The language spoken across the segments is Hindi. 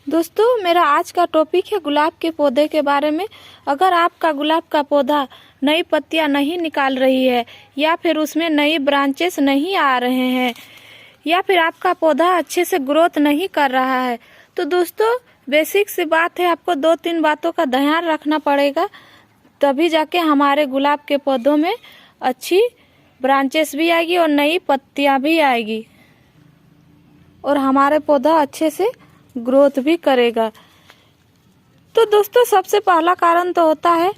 दोस्तों, मेरा आज का टॉपिक है गुलाब के पौधे के बारे में। अगर आपका गुलाब का पौधा नई पत्तियां नहीं निकाल रही है या फिर उसमें नई ब्रांचेस नहीं आ रहे हैं या फिर आपका पौधा अच्छे से ग्रोथ नहीं कर रहा है, तो दोस्तों बेसिक सी बात है, आपको 2-3 बातों का ध्यान रखना पड़ेगा, तभी जाके हमारे गुलाब के पौधों में अच्छी ब्रांचेस भी आएगी और नई पत्तियां भी आएगी और हमारे पौधा अच्छे से ग्रोथ भी करेगा। तो दोस्तों सबसे पहला कारण तो होता है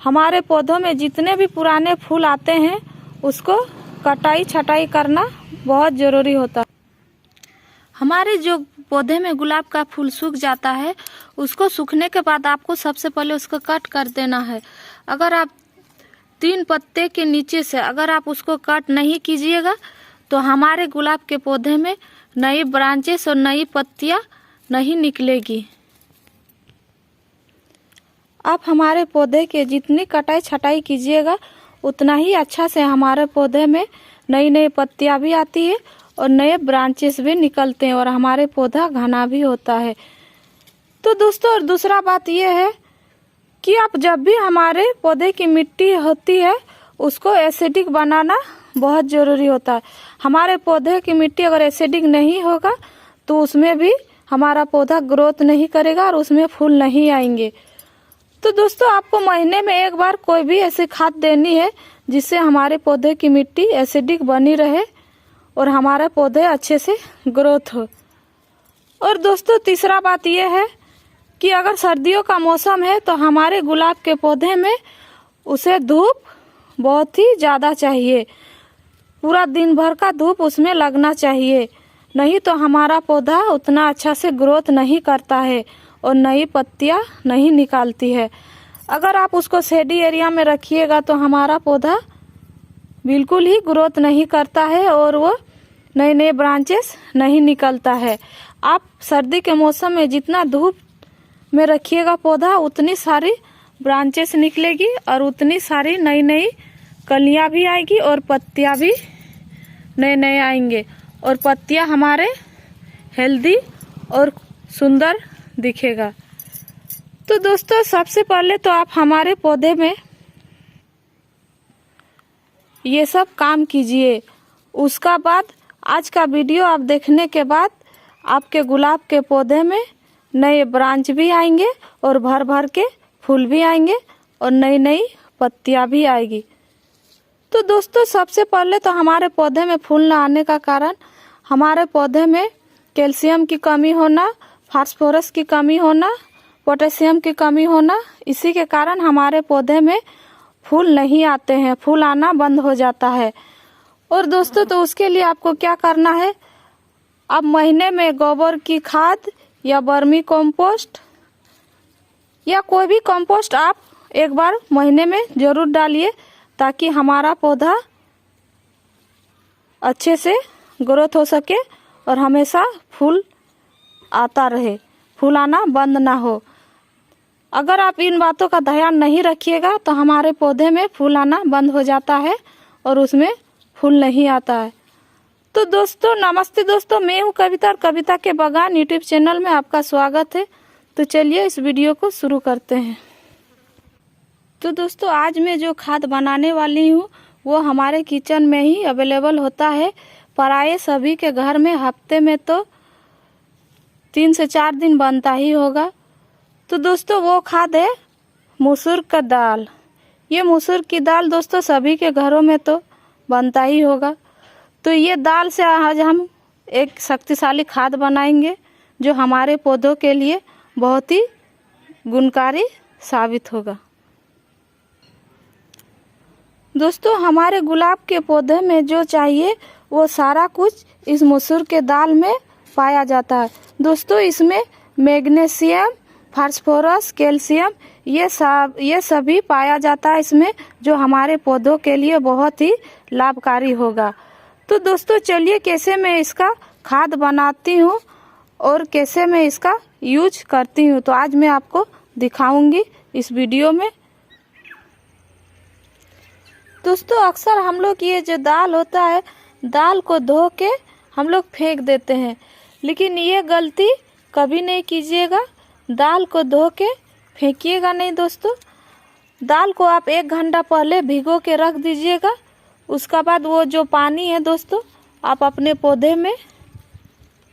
हमारे पौधों में जितने भी पुराने फूल आते हैं उसको कटाई छटाई करना बहुत ज़रूरी होता है। हमारे जो पौधे में गुलाब का फूल सूख जाता है, उसको सूखने के बाद आपको सबसे पहले उसको कट कर देना है। अगर आप 3 पत्ते के नीचे से अगर आप उसको कट नहीं कीजिएगा तो हमारे गुलाब के पौधे में नई ब्रांचेस और नई पत्तियां नहीं निकलेगी। आप हमारे पौधे के जितनी कटाई छटाई कीजिएगा उतना ही अच्छा से हमारे पौधे में नई नई पत्तियां भी आती है और नए ब्रांचेस भी निकलते हैं और हमारे पौधा घना भी होता है। तो दोस्तों और दूसरा बात यह है कि आप जब भी हमारे पौधे की मिट्टी होती है उसको एसिडिक बनाना बहुत ज़रूरी होता है। हमारे पौधे की मिट्टी अगर एसिडिक नहीं होगा तो उसमें भी हमारा पौधा ग्रोथ नहीं करेगा और उसमें फूल नहीं आएंगे। तो दोस्तों आपको महीने में एक बार कोई भी ऐसी खाद देनी है जिससे हमारे पौधे की मिट्टी एसिडिक बनी रहे और हमारे पौधे अच्छे से ग्रोथ हो। और दोस्तों तीसरा बात यह है कि अगर सर्दियों का मौसम है तो हमारे गुलाब के पौधे में उसे धूप बहुत ही ज़्यादा चाहिए, पूरा दिन भर का धूप उसमें लगना चाहिए, नहीं तो हमारा पौधा उतना अच्छा से ग्रोथ नहीं करता है और नई पत्तियां नहीं निकालती है। अगर आप उसको शेडी एरिया में रखिएगा तो हमारा पौधा बिल्कुल ही ग्रोथ नहीं करता है और वो नए नए ब्रांचेस नहीं निकलता है। आप सर्दी के मौसम में जितना धूप में रखिएगा पौधा उतनी सारी ब्रांचेस निकलेगी और उतनी सारी नई नई कलियां भी आएगी और पत्तियां भी नए नए आएंगे और पत्तियां हमारे हेल्दी और सुंदर दिखेगा। तो दोस्तों सबसे पहले तो आप हमारे पौधे में ये सब काम कीजिए। उसका बाद आज का वीडियो आप देखने के बाद आपके गुलाब के पौधे में नए ब्रांच भी आएंगे और भर भर के फूल भी आएंगे और नई नई पत्तियां भी आएगी। तो दोस्तों सबसे पहले तो हमारे पौधे में फूल न आने का कारण हमारे पौधे में कैल्शियम की कमी होना, फास्फोरस की कमी होना, पोटेशियम की कमी होना, इसी के कारण हमारे पौधे में फूल नहीं आते हैं, फूल आना बंद हो जाता है। और दोस्तों तो उसके लिए आपको क्या करना है, आप महीने में गोबर की खाद या वर्मी कंपोस्ट या कोई भी कंपोस्ट आप एक बार महीने में जरूर डालिए ताकि हमारा पौधा अच्छे से ग्रोथ हो सके और हमेशा फूल आता रहे, फूल आना बंद ना हो। अगर आप इन बातों का ध्यान नहीं रखिएगा तो हमारे पौधे में फूल आना बंद हो जाता है और उसमें फूल नहीं आता है। तो दोस्तों नमस्ते दोस्तों, मैं हूँ कविता और कविता के बागान यूट्यूब चैनल में आपका स्वागत है। तो चलिए इस वीडियो को शुरू करते हैं। तो दोस्तों आज मैं जो खाद बनाने वाली हूँ वो हमारे किचन में ही अवेलेबल होता है। प्राय सभी के घर में हफ्ते में तो 3 से 4 दिन बनता ही होगा। तो दोस्तों वो खाद है मसूर का दाल। ये मसूर की दाल दोस्तों सभी के घरों में तो बनता ही होगा। तो ये दाल से आज हम एक शक्तिशाली खाद बनाएंगे जो हमारे पौधों के लिए बहुत ही गुणकारी साबित होगा। दोस्तों हमारे गुलाब के पौधे में जो चाहिए वो सारा कुछ इस मसूर के दाल में पाया जाता है। दोस्तों इसमें मैग्नीशियम, फास्फोरस, कैल्शियम ये सभी पाया जाता है इसमें, जो हमारे पौधों के लिए बहुत ही लाभकारी होगा। तो दोस्तों चलिए कैसे मैं इसका खाद बनाती हूँ और कैसे मैं इसका यूज करती हूँ तो आज मैं आपको दिखाऊंगी इस वीडियो में। दोस्तों अक्सर हम लोग ये जो दाल होता है, दाल को धो के हम लोग फेंक देते हैं, लेकिन ये गलती कभी नहीं कीजिएगा। दाल को धो के फेंकिएगा नहीं दोस्तों। दाल को आप 1 घंटा पहले भिगो के रख दीजिएगा। उसका बाद वो जो पानी है दोस्तों आप अपने पौधे में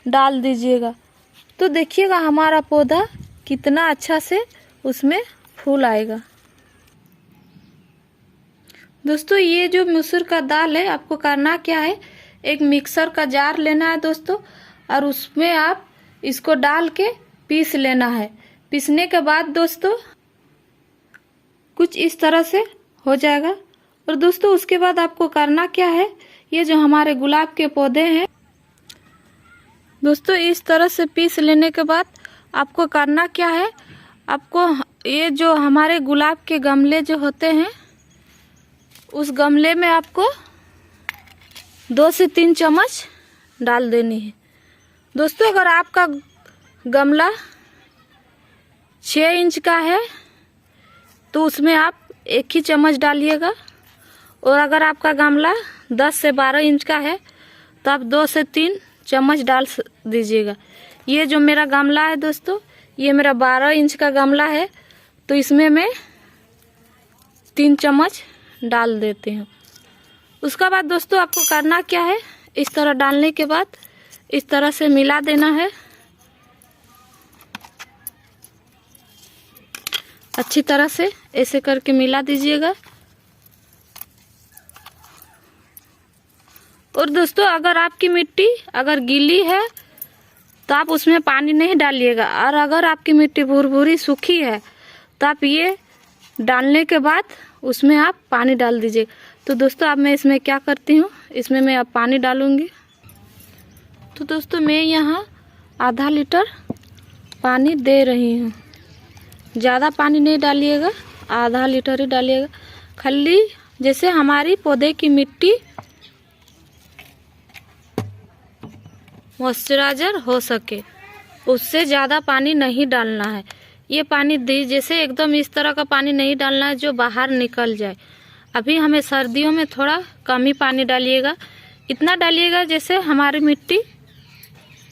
डाल दीजिएगा। तो देखिएगा हमारा पौधा कितना अच्छा से उसमें फूल आएगा। दोस्तों ये जो मसूर का दाल है आपको करना क्या है, एक मिक्सर का जार लेना है दोस्तों और उसमें आप इसको डाल के पीस लेना है। पीसने के बाद दोस्तों कुछ इस तरह से हो जाएगा। और दोस्तों उसके बाद आपको करना क्या है, ये जो हमारे गुलाब के पौधे हैं दोस्तों इस तरह से पीस लेने के बाद आपको करना क्या है, आपको ये जो हमारे गुलाब के गमले जो होते हैं उस गमले में आपको 2 से 3 चम्मच डाल देनी है। दोस्तों अगर आपका गमला 6 इंच का है तो उसमें आप 1 ही चम्मच डालिएगा। और अगर आपका गमला 10 से 12 इंच का है तो आप 2 से 3 चम्मच डाल दीजिएगा। ये जो मेरा गमला है दोस्तों ये मेरा 12 इंच का गमला है तो इसमें मैं 3 चम्मच डाल देती हूँ। उसका बाद दोस्तों आपको करना क्या है, इस तरह डालने के बाद इस तरह से मिला देना है अच्छी तरह से, ऐसे करके मिला दीजिएगा। और दोस्तों अगर आपकी मिट्टी अगर गीली है तो आप उसमें पानी नहीं डालिएगा। और अगर आपकी मिट्टी भुरभुरी सूखी है तो आप ये डालने के बाद उसमें आप पानी डाल दीजिए। तो दोस्तों अब मैं इसमें क्या करती हूँ, इसमें मैं अब पानी डालूंगी। तो दोस्तों मैं यहाँ आधा लीटर पानी दे रही हूँ। ज़्यादा पानी नहीं डालिएगा, आधा लीटर ही डालिएगा। खाली जैसे हमारी पौधे की मिट्टी मॉइस्चराइजर हो सके, उससे ज़्यादा पानी नहीं डालना है। ये पानी दी जैसे एकदम इस तरह का पानी नहीं डालना है जो बाहर निकल जाए। अभी हमें सर्दियों में थोड़ा कम ही पानी डालिएगा, इतना डालिएगा जैसे हमारी मिट्टी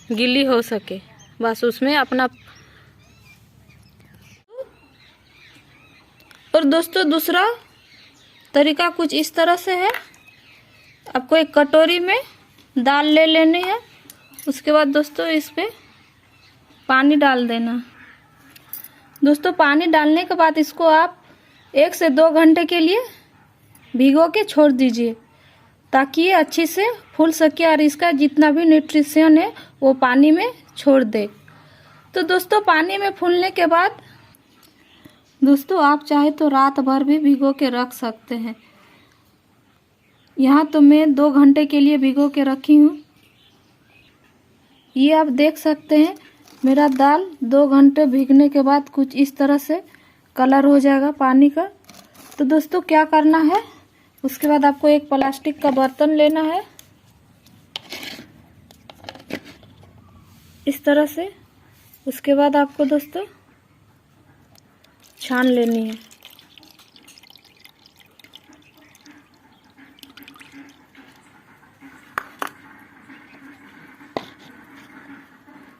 गीली हो सके, बस उसमें अपना। और दोस्तों दूसरा तरीका कुछ इस तरह से है, आपको एक कटोरी में दाल ले लेनी है। उसके बाद दोस्तों इसमें पानी डाल देना। दोस्तों पानी डालने के बाद इसको आप 1 से 2 घंटे के लिए भिगो के छोड़ दीजिए ताकि ये अच्छी से फूल सके और इसका जितना भी न्यूट्रिशन है वो पानी में छोड़ दे। तो दोस्तों पानी में फूलने के बाद दोस्तों आप चाहे तो रात भर भी भिगो के रख सकते हैं। यहाँ तो मैं 2 घंटे के लिए भिगो के रखी हूँ। ये आप देख सकते हैं मेरा दाल 2 घंटे भीगने के बाद कुछ इस तरह से कलर हो जाएगा पानी का। तो दोस्तों क्या करना है, उसके बाद आपको एक प्लास्टिक का बर्तन लेना है इस तरह से। उसके बाद आपको दोस्तों छान लेनी है।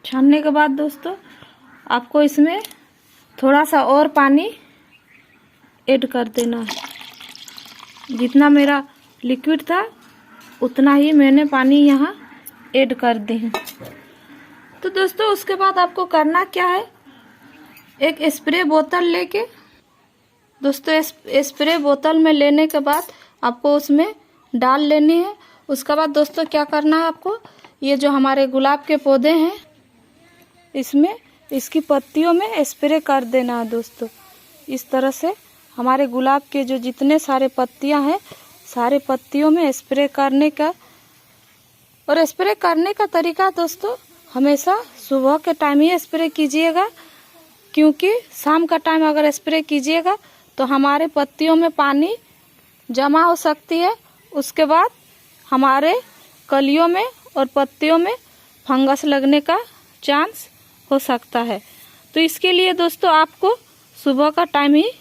छानने के बाद दोस्तों आपको इसमें थोड़ा सा और पानी ऐड कर देना है। जितना मेरा लिक्विड था उतना ही मैंने पानी यहाँ ऐड कर दी है। तो दोस्तों उसके बाद आपको करना क्या है, एक स्प्रे बोतल लेके दोस्तों स्प्रे बोतल में लेने के बाद आपको उसमें डाल लेनी है। उसके बाद दोस्तों क्या करना है, आपको ये जो हमारे गुलाब के पौधे हैं इसमें इसकी पत्तियों में स्प्रे कर देना है दोस्तों। इस तरह से हमारे गुलाब के जो जितने सारे पत्तियां हैं सारे पत्तियों में स्प्रे करने का। और स्प्रे करने का तरीका दोस्तों हमेशा सुबह के टाइम ही स्प्रे कीजिएगा, क्योंकि शाम का टाइम अगर स्प्रे कीजिएगा तो हमारे पत्तियों में पानी जमा हो सकती है। उसके बाद हमारे कलियों में और पत्तियों में फंगस लगने का चांस हो सकता है। तो इसके लिए दोस्तों आपको सुबह का टाइम ही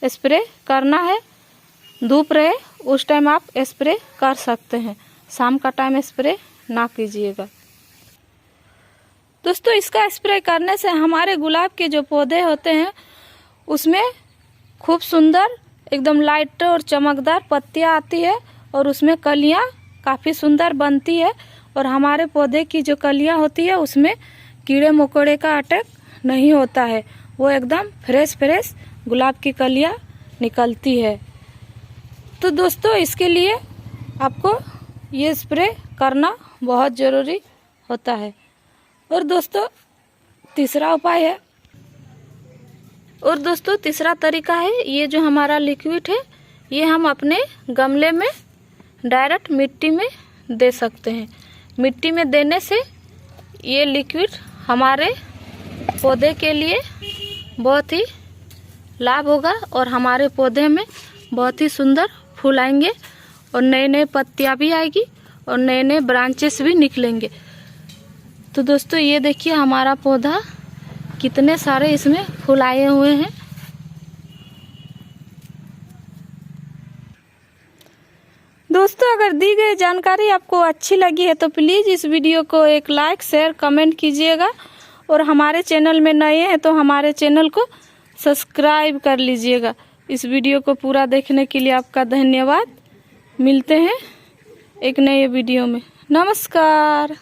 स्प्रे करना है। धूप रहे उस टाइम आप स्प्रे कर सकते हैं, शाम का टाइम स्प्रे ना कीजिएगा। दोस्तों इसका स्प्रे करने से हमारे गुलाब के जो पौधे होते हैं उसमें खूब सुंदर एकदम लाइट और चमकदार पत्तियां आती है और उसमें कलियां काफ़ी सुंदर बनती है और हमारे पौधे की जो कलियां होती है उसमें कीड़े मकोड़े का अटैक नहीं होता है। वो एकदम फ्रेश गुलाब की कलियां निकलती है। तो दोस्तों इसके लिए आपको ये स्प्रे करना बहुत ज़रूरी होता है। और दोस्तों तीसरा तरीका है, ये जो हमारा लिक्विड है ये हम अपने गमले में डायरेक्ट मिट्टी में दे सकते हैं। मिट्टी में देने से ये लिक्विड हमारे पौधे के लिए बहुत ही लाभ होगा और हमारे पौधे में बहुत ही सुंदर फूल आएंगे और नए पत्तियां भी आएगी और नए ब्रांचेस भी निकलेंगे। तो दोस्तों ये देखिए हमारा पौधा कितने सारे इसमें फूल आए हुए हैं। दोस्तों अगर दी गई जानकारी आपको अच्छी लगी है तो प्लीज़ इस वीडियो को एक लाइक शेयर कमेंट कीजिएगा और हमारे चैनल में नए हैं तो हमारे चैनल को सब्सक्राइब कर लीजिएगा। इस वीडियो को पूरा देखने के लिए आपका धन्यवाद। मिलते हैं एक नए वीडियो में। नमस्कार।